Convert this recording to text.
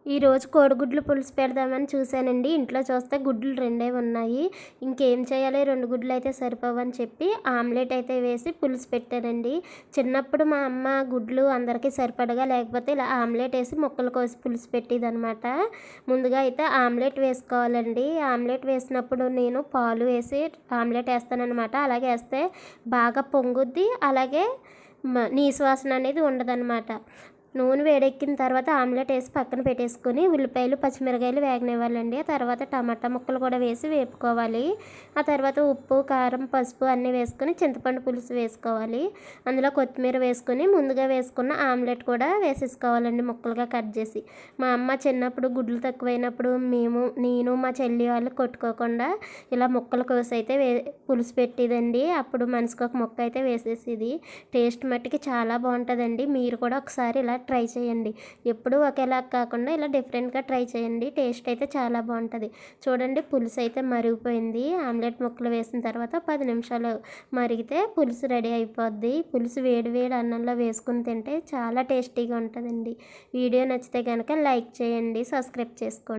ఈరోజు కోడిగుడ్లు పులుసు పెడదామని చూశానండి. ఇంట్లో చూస్తే గుడ్లు రెండే ఉన్నాయి. ఇంకేం చేయాలి, 2 గుడ్లు అయితే సరిపోవని చెప్పి ఆమ్లెట్ అయితే వేసి పులుసు పెట్టానండి. చిన్నప్పుడు మా అమ్మ గుడ్లు అందరికీ సరిపడగా లేకపోతే ఇలా ఆమ్లెట్ వేసి ముక్కలు కోసి పులుసు పెట్టేదనమాట. ముందుగా అయితే ఆమ్లెట్ వేసుకోవాలండి. ఆమ్లెట్ వేసినప్పుడు నేను పాలు వేసి ఆమ్లెట్ వేస్తానన్నమాట. అలాగే వేస్తే బాగా పొంగుద్ది, అలాగే నీసు వాసన అనేది ఉండదన్నమాట. నూనె వేడెక్కిన తర్వాత ఆమ్లెట్ వేసి పక్కన పెట్టేసుకొని ఉల్లిపాయలు పచ్చిమిరకాయలు వేగనివ్వాలండి. ఆ తర్వాత టమాటా ముక్కలు కూడా వేసి వేపుకోవాలి. ఆ తర్వాత ఉప్పు కారం పసుపు అన్నీ వేసుకొని చింతపండు పులుసు వేసుకోవాలి. అందులో కొత్తిమీర వేసుకొని ముందుగా వేసుకున్న ఆమ్లెట్ కూడా వేసేసుకోవాలండి ముక్కలుగా కట్ చేసి. మా అమ్మ చిన్నప్పుడు గుడ్లు తక్కువైనప్పుడు నేను మా చెల్లి వాళ్ళు కొట్టుకోకుండా ఇలా ముక్కలు కోసి అయితే పులుసు పెట్టేదండి. అప్పుడు మనిషికి ఒక ముక్క అయితే వేసేసేది. టేస్ట్ మట్టుకి చాలా బాగుంటుందండి. మీరు కూడా ఒకసారి ఇలా ట్రై చేయండి. ఎప్పుడూ ఒకేలా కాకుండా ఇలా డిఫరెంట్గా ట్రై చేయండి. టేస్ట్ అయితే చాలా బాగుంటుంది. చూడండి, పులుసు అయితే మరిగిపోయింది. ఆమ్లెట్ ముక్కలు వేసిన తర్వాత 10 నిమిషాలు మరిగితే పులుసు రెడీ అయిపోద్ది. పులుసు వేడి వేడి అన్నంలో వేసుకుని తింటే చాలా టేస్టీగా ఉంటుందండి. వీడియో నచ్చితే కనుక లైక్ చేయండి, సబ్స్క్రైబ్ చేసుకోండి.